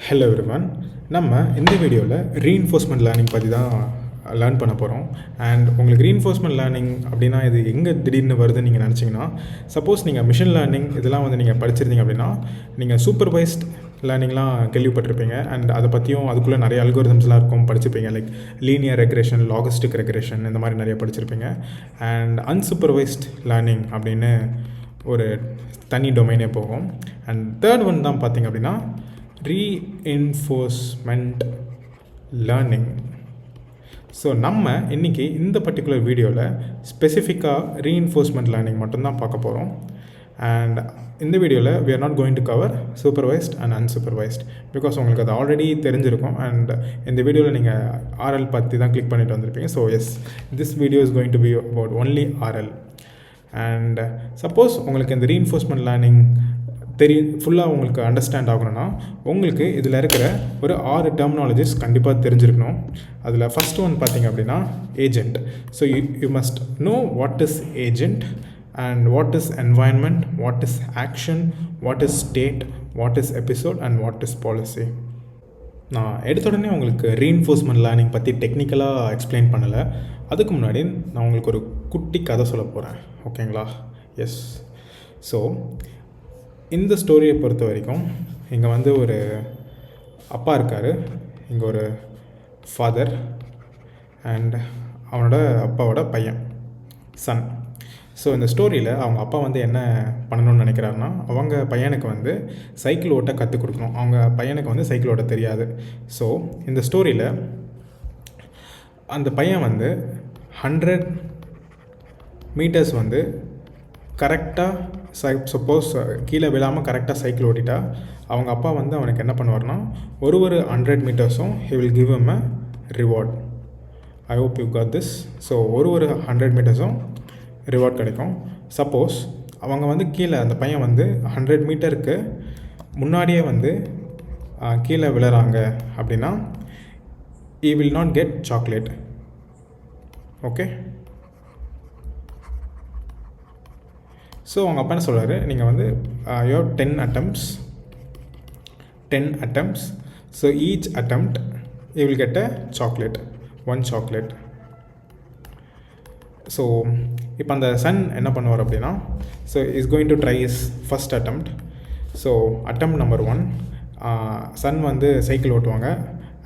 Hello everyone. நம்ம இந்த வீடியோவில் ரீஇன்ஃபோர்ஸ்மெண்ட் லேர்னிங் பற்றி தான் லேர்ன் பண்ண போகிறோம். அண்ட் உங்களுக்கு ரீஇன்ஃபோர்ஸ்மெண்ட் லேர்னிங் அப்படின்னா இது எங்கே திடீர்னு வருதுன்னு நீங்கள் நினச்சிங்கன்னா, சப்போஸ் நீங்கள் மிஷின் லேர்னிங் இதெல்லாம் நீங்கள் படிச்சிருந்தீங்க அப்படின்னா நீங்கள் சூப்பர்வைஸ்ட் லேர்னிங்லாம் கேள்விப்பட்டிருப்பீங்க. அண்ட் அதை பற்றியும் அதுக்குள்ளே நிறைய அல்கோரிதம்ஸ்லாம் இருக்கும் படிச்சிருப்பீங்க. லைக் லீனியர் ரெக்ரெஷன், லாகிஸ்டிக் ரெக்ரெஷன், இந்த மாதிரி நிறைய படிச்சிருப்பீங்க. அண்ட் அன்சூப்பர்வைஸ்ட் லேர்னிங் அப்படின்னு ஒரு தனி டொமைனே போகும். அண்ட் தேர்ட் ஒன் தான் பார்த்திங்க அப்படின்னா ரீஇன்ஃபோர்ஸ்மெண்ட் லேர்னிங். ஸோ நம்ம இன்றைக்கி இந்த பர்டிகுலர் வீடியோவில் ஸ்பெசிஃபிக்காக ரீஇன்ஃபோர்ஸ்மெண்ட் லேர்னிங் மட்டும்தான் பார்க்க போகிறோம். அண்ட் இந்த வீடியோவில் we are not going to cover supervised and unsupervised because உங்களுக்கு அது ஆல்ரெடி தெரிஞ்சிருக்கும். அண்ட் இந்த வீடியோவில் நீங்கள் ஆர்எல் பற்றி தான் கிளிக் பண்ணிட்டு வந்திருப்பீங்க. So yes, this video is going to be about only RL. And suppose உங்களுக்கு இந்த ரீஇன்ஃபோர்ஸ்மெண்ட் லேர்னிங் ஃபுல்லாக உங்களுக்கு அண்டர்ஸ்டாண்ட் ஆகணும்னா உங்களுக்கு இதில் இருக்கிற ஒரு 6 டெர்மினாலஜிஸ் கண்டிப்பாக தெரிஞ்சிருக்கணும். அதில் ஃபஸ்ட் ஒன் பார்த்திங்க அப்படின்னா agent. So you must know what is agent and what is environment, what is action, what is state, what is episode and what is policy. நான் எடுத்த உடனே உங்களுக்கு ரீஇன்ஃபோர்ஸ்மெண்ட் லேர்னிங் பற்றி டெக்னிக்கலாக எக்ஸ்பிளைன் பண்ணலை. அதுக்கு முன்னாடி நான் உங்களுக்கு ஒரு குட்டி கதை சொல்ல போகிறேன். ஓகேங்களா? எஸ். ஸோ இந்த ஸ்டோரியை பொறுத்த வரைக்கும் இங்கே ஒரு அப்பா இருக்கார், இங்கே ஒரு ஃபாதர் அண்ட் அவனோட அப்பாவோட பையன், சன். ஸோ இந்த ஸ்டோரியில் அவங்க அப்பா என்ன பண்ணணும்னு நினைக்கிறாருன்னா, அவங்க பையனுக்கு சைக்கிள் ஓட்ட கற்றுக் கொடுக்கணும். அவங்க பையனுக்கு சைக்கிள் ஓட்ட தெரியாது. ஸோ இந்த ஸ்டோரியில் அந்த பையன் 100 மீட்டர்ஸ் கரெக்டாக சப்போஸ் கீழே விழாமல் கரெக்டாக சைக்கிள் ஓட்டிட்டா அவங்க அப்பா அவனுக்கு என்ன பண்ணுவார்னா, ஒரு 100 மீட்டர்ஸும் he will give him a reward. I hope you got this. So ஒரு 100 மீட்டர்ஸும் ரிவார்ட் கிடைக்கும். சப்போஸ் அவங்க கீழே அந்த பையன் 100 மீட்டருக்கு முன்னாடியே கீழே விழுறாங்க அப்படின்னா he will not get chocolate. Okay. So அவங்க அப்பா என்ன சொல்கிறாரு, நீங்கள் you have 10 attempts. So each attempt you will get a chocolate, 1 chocolate. So இப்போ அந்த சன் என்ன பண்ணுவார் அப்படின்னா, so is going to try is first attempt. So attempt number 1 son cycle ஓட்டுவாங்க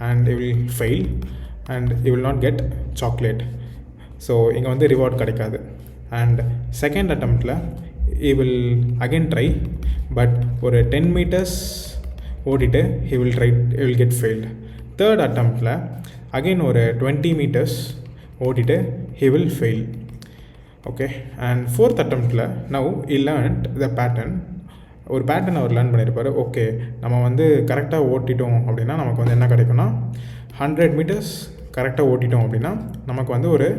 and he will fail and he will not get chocolate. ஸோ இங்கே reward கிடைக்காது. And second அட்டம்ப்டில் he will again try, but ஒரு 10 meters ஓடிட்டு he will get failed. Third அட்டம்ப்டில் again ஒரு 20 meters ஓடிட்டு he will fail. Okay. And fourth அட்டம்ப்டில் now he learned the pattern. ஒரு பேட்டர்ன் அவர் லேர்ன் பண்ணியிருப்பார். ஓகே, நம்ம கரெக்டாக ஓட்டிட்டோம் அப்படின்னா நமக்கு என்ன கிடைக்கும்னா 100 meters கரெக்டாக ஓட்டிட்டோம் அப்படின்னா நமக்கு ஒரு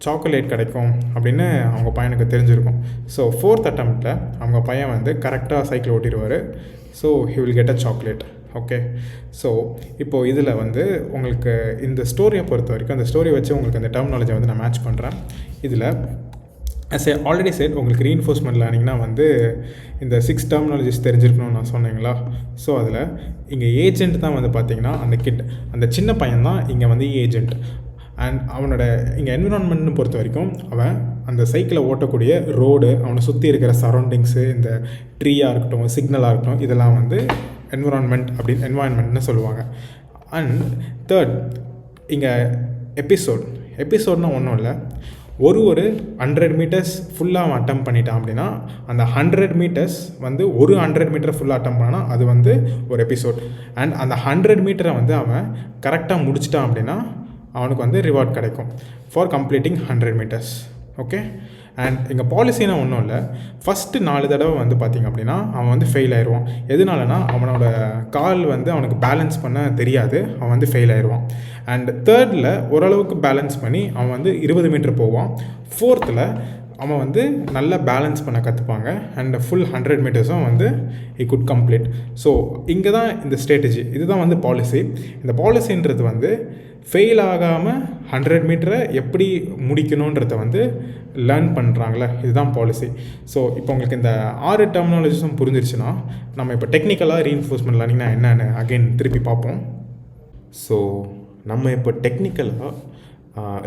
சாக்லேட் கிடைக்கும் அப்படின்னு அவங்க பையனுக்கு தெரிஞ்சிருக்கும். ஸோ ஃபோர்த் அட்டம்ப்டில் அவங்க பையன் கரெக்டாக சைக்கிள் ஓட்டிடுவார். So he will get a chocolate. Okay. So இப்போது இதில் உங்களுக்கு இந்த ஸ்டோரியை பொறுத்த வரைக்கும் அந்த ஸ்டோரி வச்சு உங்களுக்கு அந்த டெர்மினாலஜி நான் மேட்ச் பண்ணுறேன். இதில் as I already said, உங்களுக்கு ரீஇன்ஃபோர்ஸ்மெண்ட் லேர்னிங்னா இந்த 6 டெர்மினாலஜிஸ் தெரிஞ்சிருக்கணும்னு நான் சொன்னீங்களா. ஸோ அதில் இங்கே ஏஜெண்ட் தான் பார்த்தீங்கன்னா அந்த சின்ன பையன் தான் இங்கே ஏஜெண்ட். அண்ட் அவனோட இங்கே என்விரான்மெண்ட்னு பொறுத்த வரைக்கும் அவன் அந்த சைக்கிளை ஓட்டக்கூடிய ரோடு, அவனை சுற்றி இருக்கிற சரௌண்டிங்ஸு, இந்த ட்ரீயாக இருக்கட்டும், சிக்னலாக இருக்கட்டும், இதெல்லாம் என்வாயன்மெண்ட்னு சொல்லுவாங்க. அண்ட் தேர்ட் இங்கே எபிசோட்னால் ஒன்றும் இல்லை, ஒரு 100 மீட்டர்ஸ் ஃபுல்லாக அவன் அட்டம் பண்ணிட்டான் அப்படின்னா அந்த 100 மீட்டர்ஸ் ஒரு 100 மீட்டர் ஃபுல்லாக அட்டம் பண்ணால் அது ஒரு எபிசோட். அண்ட் அந்த 100 மீட்டரை அவன் கரெக்டாக முடிச்சிட்டான் அப்படின்னா அவனுக்கு ரிவார்ட் கிடைக்கும் for completing 100 metres. Okay. And இங்கே பாலிசினா ஒன்றும் இல்லை, ஃபஸ்ட்டு 4 தடவை பார்த்திங்க அப்படின்னா அவன் ஃபெயில் ஆயிடுவான். எதனாலனா அவனோட கால் அவனுக்கு பேலன்ஸ் பண்ண தெரியாது, அவன் ஃபெயில் ஆயிடுவான். அண்ட் தேர்டில் ஓரளவுக்கு பேலன்ஸ் பண்ணி அவன் 20 மீட்டர் போவான். ஃபோர்த்தில் அவன் வந்து நல்லா பேலன்ஸ் பண்ண கற்றுப்பாங்க அண்ட் ஃபுல் 100 மீட்டர்ஸும் வந்து he could complete. ஸோ இங்கே தான் இந்த ஸ்ட்ராட்டஜி, இதுதான் வந்து பாலிசி. இந்த பாலிசின்றது வந்து ஃபெயில் ஆகாமல் 100 மீட்டரை எப்படி முடிக்கணுன்றத வந்து லேர்ன் பண்ணுறாங்களே, இதுதான் பாலிசி. ஸோ இப்போ உங்களுக்கு இந்த 6 டெர்மினாலஜிஸும் புரிஞ்சிருச்சுன்னா நம்ம இப்போ டெக்னிக்கலாக ரீஎன்ஃபோர்ஸ்மெண்ட் லேர்னிங்னா என்னென்னு அகைன் திருப்பி பார்ப்போம். ஸோ நம்ம இப்போ டெக்னிக்கலாக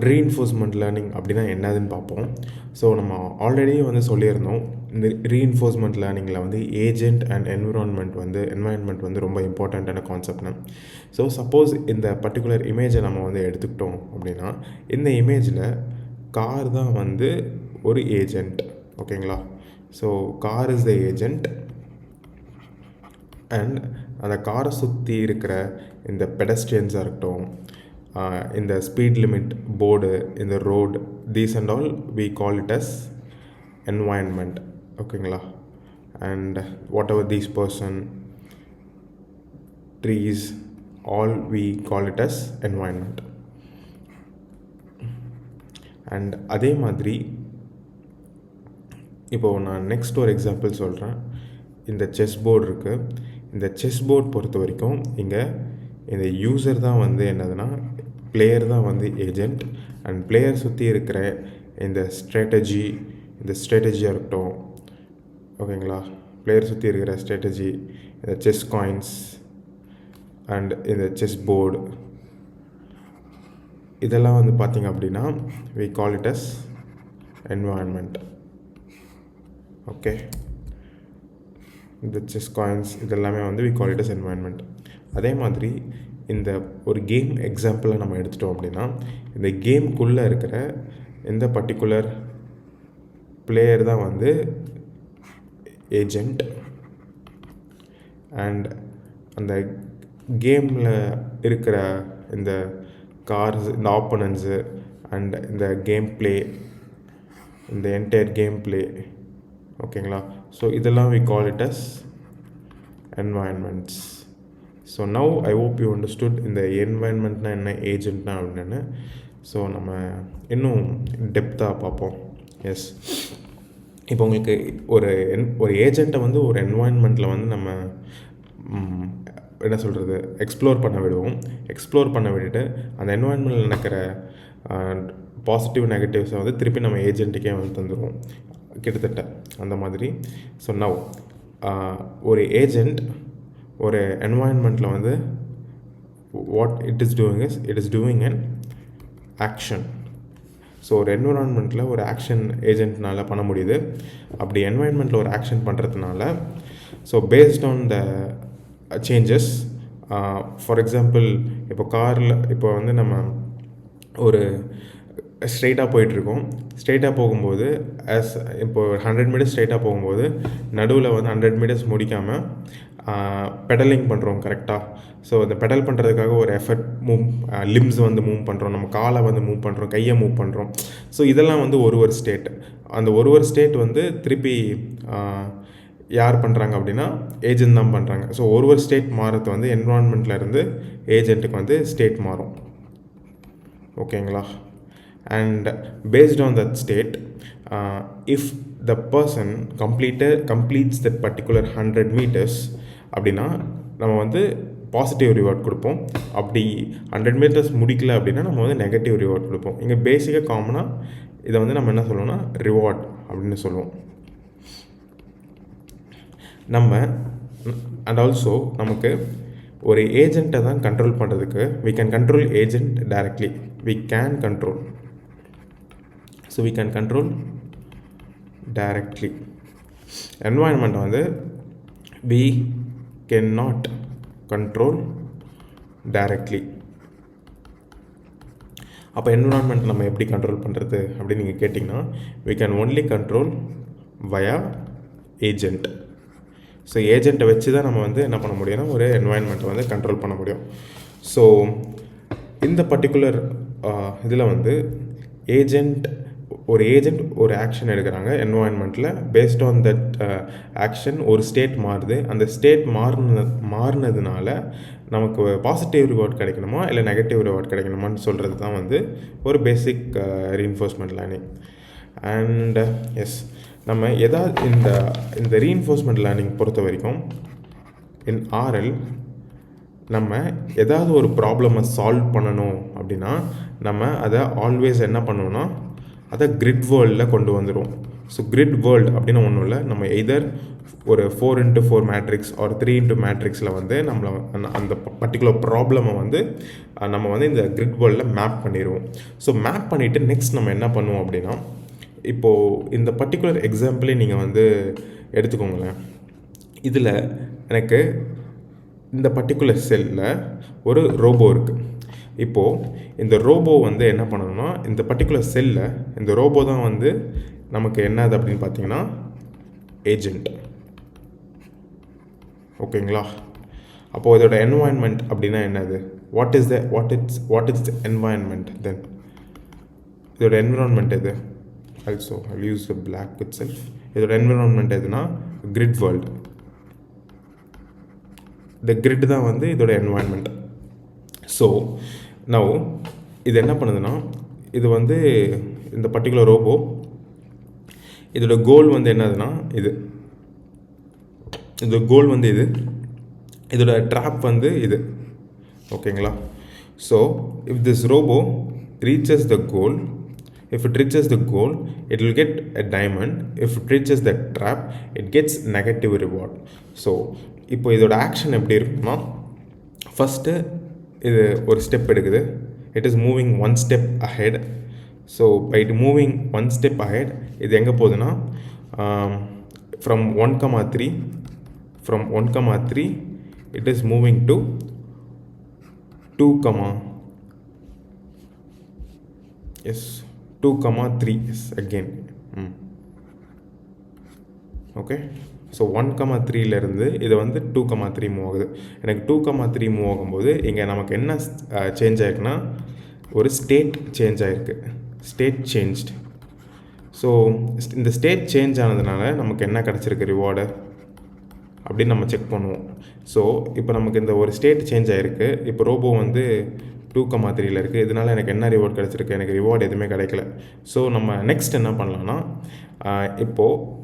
ரீஎன்ஃபோர்ஸ்மெண்ட் லேர்னிங் அப்படின்னா என்னதுன்னு பார்ப்போம். ஸோ நம்ம ஆல்ரெடி வந்து சொல்லியிருந்தோம், இந்த ரீஎன்ஃபோர்ஸ்மெண்ட் லேர்னிங்கில் வந்து ஏஜென்ட் அண்ட் என்வாயன்மெண்ட் வந்து ரொம்ப இம்பார்ட்டண்ட்டான கான்செப்ட்னு. ஸோ சப்போஸ் இந்த பர்டிகுலர் இமேஜை நம்ம வந்து எடுத்துக்கிட்டோம் அப்படின்னா, இந்த இமேஜில் கார் தான் வந்து ஒரு ஏஜெண்ட். ஓகேங்களா? So car is the agent and அந்த காரை சுற்றி இருக்கிற இந்த பெடஸ்ட்ரியன்ஸாக இருக்கட்டும், இந்த ஸ்பீட் லிமிட் போர்டு, இந்த road, these and all we call it as environment. ஓகேங்களா? And whatever these person, trees, all we call it as environment. And அதே மாதிரி இப்போது நான் நெக்ஸ்ட் ஒரு எக்ஸாம்பிள் சொல்கிறேன். இந்த செஸ் போர்டு இருக்குது. இந்த செஸ் போர்டு பொறுத்த வரைக்கும் இங்கே இந்த யூசர் தான் வந்து என்னதுன்னா, பிளேயர் தான் வந்து ஏஜெண்ட். அண்ட் பிளேயர் சுற்றி இருக்கிற இந்த ஸ்ட்ராட்டஜியாக இருக்கட்டும், ஓகேங்களா, பிளேயர் சுற்றி இருக்கிற ஸ்ட்ராட்டஜி, இந்த செஸ் காயின்ஸ் அண்ட் இந்த செஸ் போர்டு, இதெல்லாம் வந்து பார்த்திங்க அப்படின்னா we call it as environment. Okay, இந்த செஸ் காயின்ஸ் இதெல்லாமே வந்து we call it as environment. அதே மாதிரி இந்த ஒரு கேம் எக்ஸாம்பிளை நம்ம எடுத்துட்டோம் அப்படின்னா, இந்த கேம்குள்ளே இருக்கிற இந்த பர்டிகுலர் பிளேயர் தான் வந்து ஏஜெண்ட். அண்ட் அந்த கேமில் இருக்கிற இந்த கார்ஸ், இந்த ஆப்போனன்ஸு அண்ட் இந்த கேம் பிளே, இந்த என்டையர் கேம் பிளே, ஓகேங்களா. ஸோ இதெல்லாம் we call it as environments. So now I hope you understood இந்த என்வாயன்மெண்ட்னா என்ன, ஏஜென்ட்னா என்னென்னு. ஸோ நம்ம இன்னும் டெப்த்தாக பார்ப்போம். எஸ், இப்போ உங்களுக்கு ஒரு ஏஜெண்ட்டை வந்து ஒரு என்வாயன்மெண்ட்டில் வந்து நம்ம என்ன சொல்கிறது, எக்ஸ்ப்ளோர் பண்ண விடுவோம். எக்ஸ்ப்ளோர் பண்ண விட்டுட்டு அந்த என்வாயன்மெண்ட்டில் நடக்கிற பாசிட்டிவ் நெகட்டிவ்ஸை வந்து திருப்பி நம்ம ஏஜென்ட்டுக்கே வந்து தந்துடுவோம், கிட்டத்தட்ட அந்த மாதிரி. ஸோ நவ் ஒரு ஏஜெண்ட் ஒரு என்வாயன்மெண்ட்டில் வந்து what it is doing an action. So ஒரு என்விரான்மெண்ட்டில் ஒரு ஆக்ஷன் ஏஜென்ட்னால் பண்ண முடியுது. அப்படி என்வாயன்மெண்ட்டில் ஒரு ஆக்ஷன் பண்ணுறதுனால, so based on the changes, for example இப்போ காரில் இப்போ வந்து நம்ம ஒரு ஸ்ட்ரெயிட்டாக போயிட்டுருக்கோம். ஸ்ட்ரெயிட்டாக போகும்போது இப்போ 100 மீட்டர்ஸ் ஸ்ட்ரெயிட்டாக போகும்போது நடுவில் வந்து 100 மீட்டர்ஸ் முடிக்காமல் பெடலிங் பண்ணுறோம் கரெக்டாக. ஸோ அந்த பெடல் பண்ணுறதுக்காக ஒரு எஃபர்ட் லிம்ஸ் வந்து மூவ் பண்ணுறோம், நம்ம காலை வந்து மூவ் பண்ணுறோம், கையை மூவ் பண்ணுறோம். ஸோ இதெல்லாம் வந்து ஒரு ஸ்டேட். அந்த ஒரு ஸ்டேட் வந்து திருப்பி யார் பண்ணுறாங்க அப்படின்னா ஏஜென்ட் தான் பண்ணுறாங்க. ஸோ ஒரு ஸ்டேட் மாறுறது வந்து என்விரான்மெண்ட்டில் இருந்து ஏஜென்ட்டுக்கு வந்து ஸ்டேட் மாறும். ஓகேங்களா? And based on that state, if the person completes that particular 100 meters அப்படின்னா நம்ம வந்து பாசிட்டிவ் ரிவார்ட் கொடுப்போம். அப்படி 100 மீட்டர்ஸ் முடிக்கல அப்படின்னா நம்ம வந்து நெகட்டிவ் ரிவார்ட் கொடுப்போம். இங்கே பேசிக்காக காமனாக இதை வந்து நம்ம என்ன சொல்லுவோம்னா ரிவார்ட் அப்படின்னு சொல்லுவோம் நம்ம. அண்ட் ஆல்சோ நமக்கு ஒரு ஏஜெண்ட்டை தான் கண்ட்ரோல் பண்ணுறதுக்கு we can control agent directly. we can control directly. environment வந்து we cannot control directly. அப்போ என்விரான்மெண்ட் நம்ம எப்படி கண்ட்ரோல் பண்ணுறது அப்படின்னு நீங்கள் கேட்டிங்கன்னா, we can only control via agent. So ஏஜெண்ட்டை வச்சு தான் நம்ம வந்து என்ன பண்ண முடியும்னா ஒரு என்வாயன்மெண்ட்டை வந்து கண்ட்ரோல் பண்ண முடியும். ஸோ இந்த பர்டிகுலர் இதில் வந்து ஒரு ஏஜெண்ட் ஒரு ஆக்ஷன் எடுக்கிறாங்க என்வாயன்மெண்ட்டில். பேஸ்ட் ஆன் தட் ஆக்ஷன் ஒரு ஸ்டேட் மாறுது. அந்த ஸ்டேட் மாறினதுனால நமக்கு பாசிட்டிவ் ரிவார்ட் கிடைக்கணுமா இல்லை நெகட்டிவ் ரிவார்ட் கிடைக்கணுமான்னு சொல்கிறது தான் வந்து ஒரு பேசிக் ரீஎன்ஃபோர்ஸ்மெண்ட் லேர்னிங். அண்ட் எஸ் நம்ம எதாவது இந்த ரீஎன்ஃபோர்ஸ்மெண்ட் லேர்னிங் பொறுத்த வரைக்கும் இன் ஆர்எல் நம்ம ஏதாவது ஒரு ப்ராப்ளமை சால்வ் பண்ணணும் அப்படின்னா நம்ம அதை ஆல்வேஸ் என்ன பண்ணணும்னா அதை கிரிட் வேர்ல்டில் கொண்டு வந்துடும். ஸோ கிரிட் வேர்ல்டு அப்படின்னு ஒன்றும் இல்லை, நம்ம எய்தர் ஒரு 4x4 மேட்ரிக்ஸ் ஆர் 3x மேட்ரிக்ஸில் வந்து நம்மளை அந்த பர்டிகுலர் ப்ராப்ளமை வந்து நம்ம வந்து இந்த கிரிட் வேர்ல்டில் மேப் பண்ணிடுவோம். ஸோ மேப் பண்ணிவிட்டு நெக்ஸ்ட் நம்ம என்ன பண்ணுவோம் அப்படின்னா, இப்போது இந்த பர்டிகுலர் எக்ஸாம்பிளே நீங்கள் வந்து எடுத்துக்கோங்களேன். இதில் எனக்கு இந்த பர்டிகுலர் செல்லில் ஒரு ரோபோ இருக்குது. இப்போது இந்த ரோபோ வந்து என்ன பண்ணணும்னா, இந்த பர்டிகுலர் செல்லில் இந்த ரோபோ தான் வந்து நமக்கு என்னது அப்படின்னு பார்த்தீங்கன்னா ஏஜெண்ட். ஓகேங்களா? அப்போது இதோட என்வாயன்மெண்ட் அப்படின்னா என்னது? What is the environment then? இதோட என்விரான்மெண்ட் எது? Also I use the block itself. இதோட என்விரான்மெண்ட் எதுனா கிரிட் வேர்ல்டு. இந்த கிரிட் தான் வந்து இதோட என்வாயன்மெண்ட். ஸோ நவ் இது என்ன பண்ணுதுன்னா, இது வந்து இந்த பர்டிகுலர் ரோபோ இதோட கோல் வந்து என்னதுன்னா இதோட கோல் வந்து இதோட ட்ராப் வந்து இது. ஓகேங்களா? So if this robot reaches the goal, if it reaches the goal it will get a diamond, if it reaches the trap it gets negative reward. So இப்போ இதோட ஆக்ஷன் எப்படி இருக்குன்னா, ஃபஸ்ட்டு இது ஒரு ஸ்டெப் எடுக்குது, it is moving 1 step ahead. So by moving 1 step ahead இது எங்கே போகுதுன்னா, from 1,3 it is moving to 2,3 again. ஓகே. ஸோ 1,3லேருந்து இது வந்து 2,3 மூவ் ஆகுது. எனக்கு 2,3 மூவ் ஆகும்போது இங்கே நமக்கு என்ன சேஞ்ச் ஆகிருக்குன்னா, ஒரு ஸ்டேட் சேஞ்ச் ஆகிருக்கு. State changed. ஸோ இந்த ஸ்டேட் சேஞ்ச் ஆனதுனால நமக்கு என்ன கிடச்சிருக்கு ரிவார்டு அப்படின்னு நம்ம செக் பண்ணுவோம். ஸோ இப்போ நமக்கு இந்த ஒரு ஸ்டேட் சேஞ்ச் ஆகிருக்கு. இப்போ ரோபோ வந்து 2,3ல் இருக்குது. இதனால் எனக்கு என்ன ரிவார்டு கிடச்சிருக்கு? எனக்கு ரிவார்டு எதுவுமே கிடைக்கல. ஸோ நம்ம நெக்ஸ்ட் என்ன பண்ணலான்னா, இப்போது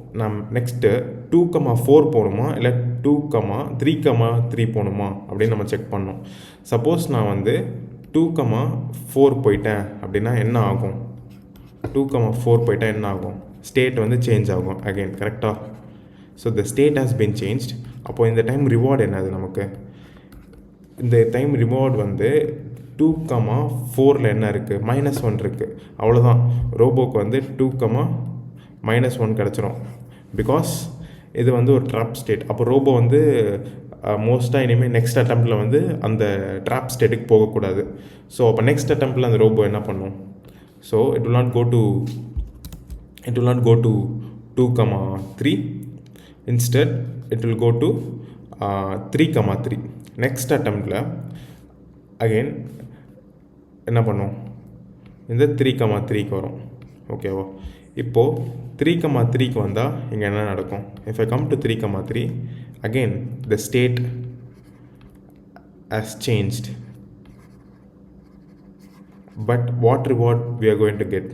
நெக்ஸ்ட்டு 2,4 போகணுமா இல்லை 2,3,3 போகணுமா அப்படின்னு நம்ம செக் பண்ணோம். சப்போஸ் நான் வந்து 2,4 போயிட்டேன் அப்படின்னா என்ன ஆகும்? 2,4 போயிட்டால் என்ன ஆகும்? ஸ்டேட் வந்து சேஞ்ச் ஆகும் அகெயின். கரெக்டாக? So the state has been changed. அப்போது இந்த டைம் ரிவார்டு என்னது நமக்கு? இந்த டைம் ரிவார்டு வந்து 2,4ல் என்ன இருக்குது? -1 இருக்குது. அவ்வளோதான். ரோபோக்கு வந்து 2,-1 கிடச்சிரும். பிகாஸ் இது வந்து ஒரு ட்ராப் ஸ்டேட். அப்போ ரோபோ வந்து மோஸ்ட்டாக இனிமேல் நெக்ஸ்ட் அட்டெம்ப்டில் வந்து அந்த ட்ராப் ஸ்டேட்டுக்கு போகக்கூடாது. ஸோ அப்போ நெக்ஸ்ட் அட்டெம்ப்டில் அந்த ரோபோ என்ன பண்ணும்? So it will not go to 2,3. Instead it will go to 3,3. Next அட்டெம்ப்டில் அகெயின் என்ன பண்ணும்? இந்த 3,3க்கு வரும். ஓகேவா? இப்போது 3,3க்கு வந்தால் இங்கே என்ன நடக்கும்? if I come to 3,3 again the state has changed, but what reward we are going to get?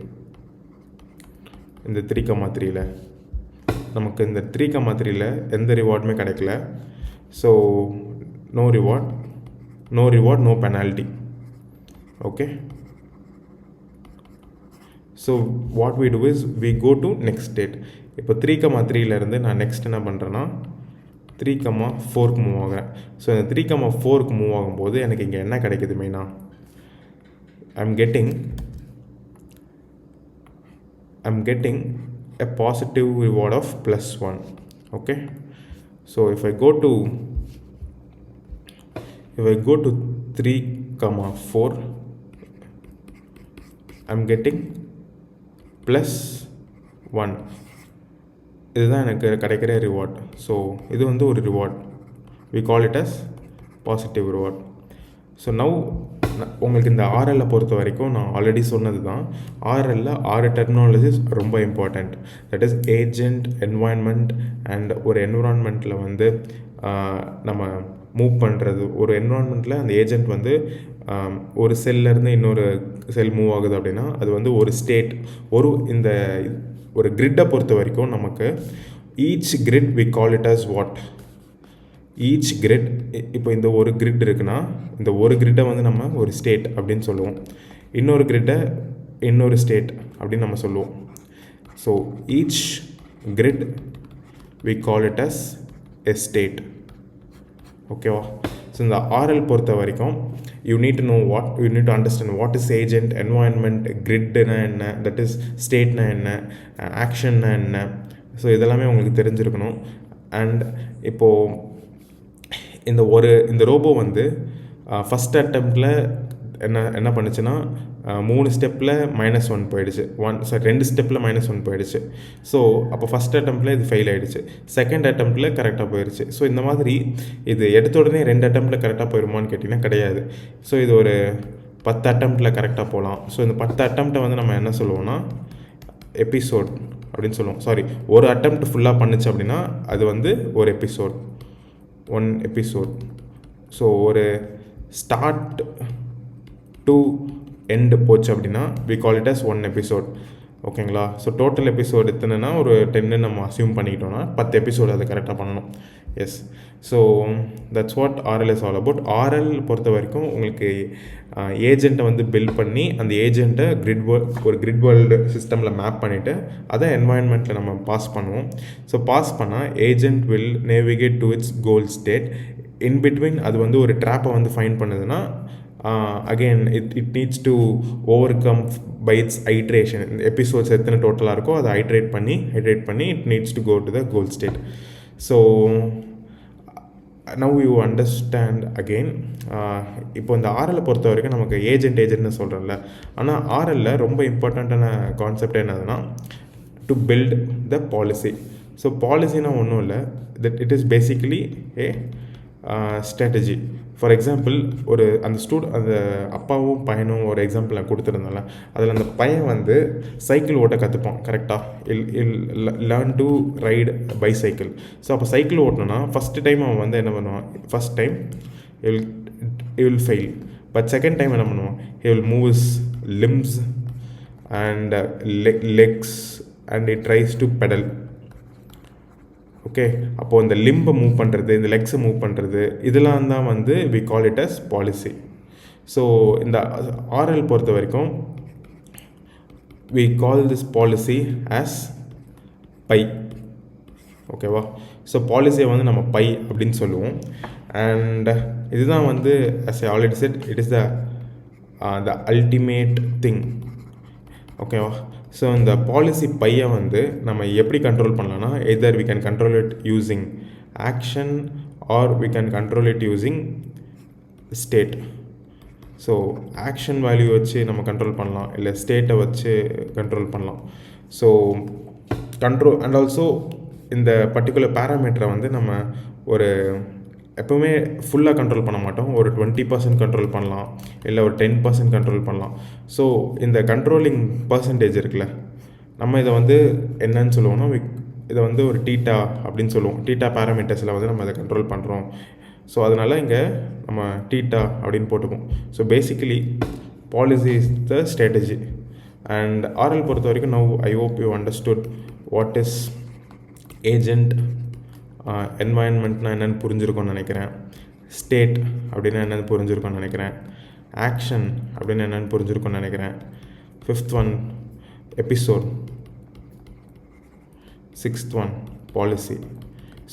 இந்த 3,3ல் நமக்கு இந்த 3,3ல் எந்த ரிவார்டுமே கிடைக்கல. So no reward, no penalty. Okay, so what we do is we go to next state. இப்போ 3,3லேருந்து நான் next என்ன பண்ணுறேன்னா 3,4க்கு move ஆகிறேன். ஸோ இந்த 3,4க்கு மூவ் ஆகும்போது எனக்கு இங்கே என்ன கிடைக்குது? மெயினாக I'm getting a positive reward of +1. Okay, so if I go to 3,4 I'm getting +1. இதுதான் எனக்கு கிடைக்கிற ரிவார்ட். ஸோ இது வந்து ஒரு reward. we call it as positive reward. So now உங்களுக்கு இந்த ஆர்எல்லை பொறுத்த வரைக்கும் நான் ஆல்ரெடி சொன்னது தான், ஆர்எல்ல 6 டெர்மினாலஜிஸ் ரொம்ப important. That is agent, environment and ஒரு என்விரான்மெண்ட்டில் வந்து நம்ம மூவ் பண்ணுறது. ஒரு என்விரான்மெண்ட்டில் அந்த ஏஜெண்ட் வந்து ஒரு செல்லேருந்து இன்னொரு செல் மூவ் ஆகுது அப்படின்னா அது வந்து ஒரு ஸ்டேட், இந்த ஒரு கிரிட்டை பொறுத்த வரைக்கும் நமக்கு each grid we call it as what, each grid, இப்போ இந்த ஒரு கிரிட் இருக்குன்னா இந்த ஒரு கிரிட்டை வந்து நம்ம ஒரு ஸ்டேட் அப்படின்னு சொல்லுவோம், இன்னொரு கிரிட்டை இன்னொரு ஸ்டேட் அப்படின்னு நம்ம சொல்லுவோம். So each grid we call it as a state. ஓகேவா? ஸோ இந்த ஆர்எல் பொறுத்த வரைக்கும் you need to know what, you need to understand what is agent, environment, கிரிட்னா என்ன, தட் இஸ் ஸ்டேட்னா என்ன, ஆக்ஷன்னா என்ன. ஸோ இதெல்லாமே உங்களுக்கு தெரிஞ்சிருக்கணும். அண்ட் இப்போது இந்த ரோபோ வந்து ஃபஸ்ட் அட்டெம்ப்டில் என்ன பண்ணுச்சுன்னா 3 ஸ்டெப்பில் -1 போயிடுச்சு, 2 ஸ்டெப்பில் -1 போயிடுச்சு. ஸோ அப்போ ஃபஸ்ட் அட்டெம்ப்டில் இது ஃபெயில் ஆகிடுச்சு, செகண்ட் அட்டெம்ப்டில் கரெக்டாக போயிடுச்சு. ஸோ இந்த மாதிரி இது எடுத்த உடனே 2 அட்டெம்ப்டில் கரெக்டாக போயிடுமான்னு கேட்டிங்கன்னா கிடையாது. ஸோ இது ஒரு 10 அட்டெம்ப்டில் கரெக்டாக போகலாம். ஸோ இந்த 10 அட்டெம்ப்டை வந்து நம்ம என்ன சொல்லுவோம்னா எபிசோட் அப்படின்னு சொல்லுவோம். சாரி, ஒரு அட்டெம்ப்ட் ஃபுல்லாக பண்ணுச்சு அப்படின்னா அது வந்து ஒரு எபிசோட், 1 எபிசோட். ஸோ ஒரு ஸ்டார்ட் டு எண்டு போச்சு அப்படின்னா we call it as 1 episode. ஓகேங்களா? ஸோ டோட்டல் எபிசோடு எத்தனைனா ஒரு 10 நம்ம அசியூம் பண்ணிக்கிட்டோன்னா 10 எபிசோடு அதை கரெக்டாக பண்ணணும். Yes. So that's what RL is all about. RL பொறுத்த வரைக்கும் உங்களுக்கு ஏஜெண்ட்டை வந்து பில்ட் பண்ணி அந்த ஏஜெண்ட்டை ஒரு கிரிட் வேர்ல்டு சிஸ்டமில் மேப் பண்ணிவிட்டு அதை என்வாயன்மெண்ட்டில் நம்ம பாஸ் பண்ணுவோம். ஸோ பாஸ் பண்ணால் agent will navigate to its goal state. In between அது வந்து ஒரு ட்ராப்பை வந்து ஃபைண்ட் பண்ணுதுன்னா again it needs to overcome by its iteration. இந்த எபிசோட்ஸ் எத்தனை டோட்டலாக இருக்கோ அதை ஹைட்ரேட் பண்ணி it needs to go to the goal state. So now you understand again. இப்போ இந்த ஆர்எல்லை பொறுத்த வரைக்கும் நமக்கு ஏஜென்ட்னு சொல்கிறோம்ல, ஆனால் ஆர்எல்லில் ரொம்ப இம்பார்ட்டண்ட்டான கான்செப்ட் என்னதுன்னா to build the policy. So பாலிசினா ஒன்றும் இல்லை, that it is basically a strategy. For example அந்த அப்பாவும் பையனும் ஒரு எக்ஸாம்பிள் நான் கொடுத்துருந்தேன்ல, அதில் அந்த பையன் வந்து சைக்கிள் ஓட்ட கற்றுப்பான். கரெக்டாக learn to ride bicycle. So அப்போ சைக்கிள் ஓட்டணுன்னா ஃபஸ்ட்டு டைம் அவன் வந்து என்ன பண்ணுவான், first time he will fail, but second time என்ன பண்ணுவான், he will move his limbs and legs and he tries to pedal. Okay, அப்போது இந்த லிம்பை மூவ் பண்ணுறது, இந்த லெக்ஸை மூவ் பண்ணுறது, இதெல்லாம் தான் வந்து we call it as policy. So இந்த ஆர்எல் பொறுத்த வரைக்கும் we call this policy as pi. ஓகேவா? ஸோ பாலிசியை வந்து நம்ம பை அப்படின்னு சொல்லுவோம். அண்ட் இதுதான் வந்து as I already said, it is the ultimate thing. ஓகேவா? ஸோ இந்த பாலிசி பையை வந்து நம்ம எப்படி கண்ட்ரோல் பண்ணலான்னா, either we can control it using action or we can control it using state. So action value வச்சு நம்ம கண்ட்ரோல் பண்ணலாம், இல்லை ஸ்டேட்டை வச்சு கண்ட்ரோல் பண்ணலாம். ஸோ கண்ட்ரோல் அண்ட் ஆல்சோ இந்த பர்டிகுலர் பேராமீட்டரை வந்து நம்ம ஒரு எப்போவுமே ஃபுல்லாக கண்ட்ரோல் பண்ண மாட்டோம், ஒரு 20% கண்ட்ரோல் பண்ணலாம், இல்லை ஒரு 10% கண்ட்ரோல் பண்ணலாம். ஸோ இந்த கண்ட்ரோலிங் பர்சன்டேஜ் இருக்குல்ல, நம்ம இதை வந்து என்னன்னு சொல்லுவோம்னா இதை வந்து ஒரு டீட்டா அப்படின்னு சொல்லுவோம். டீட்டா பேராமீட்டர்ஸில் வந்து நம்ம இதை கண்ட்ரோல் பண்ணுறோம். ஸோ அதனால் இங்கே நம்ம டீட்டா அப்படின்னு போட்டுப்போம். So basically policy is the strategy. And RL பொறுத்த வரைக்கும் now I hope you understood what is agent, என்வாயன்மெண்ட்னா என்னென்னு புரிஞ்சுருக்கோன்னு நினைக்கிறேன், ஸ்டேட் அப்படின்னா என்னென்னு புரிஞ்சுருக்கோன்னு நினைக்கிறேன், ஆக்ஷன் அப்படின்னு என்னென்னு புரிஞ்சுருக்கோன்னு நினைக்கிறேன். 5th one episode, 6th one policy.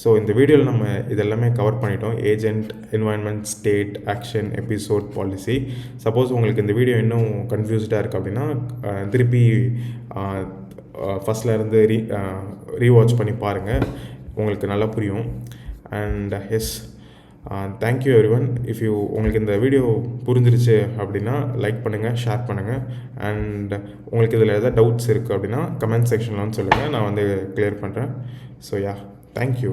So இந்த வீடியோவில் நம்ம இதெல்லாமே கவர் பண்ணிட்டோம். Agent, environment, state, action, episode, policy. Suppose உங்களுக்கு இந்த வீடியோ இன்னும் கன்ஃபியூஸ்டாக இருக்குது அப்படின்னா திருப்பி ஃபஸ்ட்லேருந்து ரீவாட்ச் பண்ணி பாருங்கள், உங்களுக்கு நல்லா புரியும். And yes, thank you everyone. உங்களுக்கு இந்த வீடியோ புரிஞ்சிருச்சு அப்படின்னா லைக் பண்ணுங்கள், ஷேர் பண்ணுங்கள். அண்ட் உங்களுக்கு இதில் எதாவது டவுட்ஸ் இருக்குது அப்படின்னா கமெண்ட் செக்ஷனில் வந்து சொல்லுங்கள், நான் வந்து கிளியர் பண்ணுறேன். So yeah, thank you.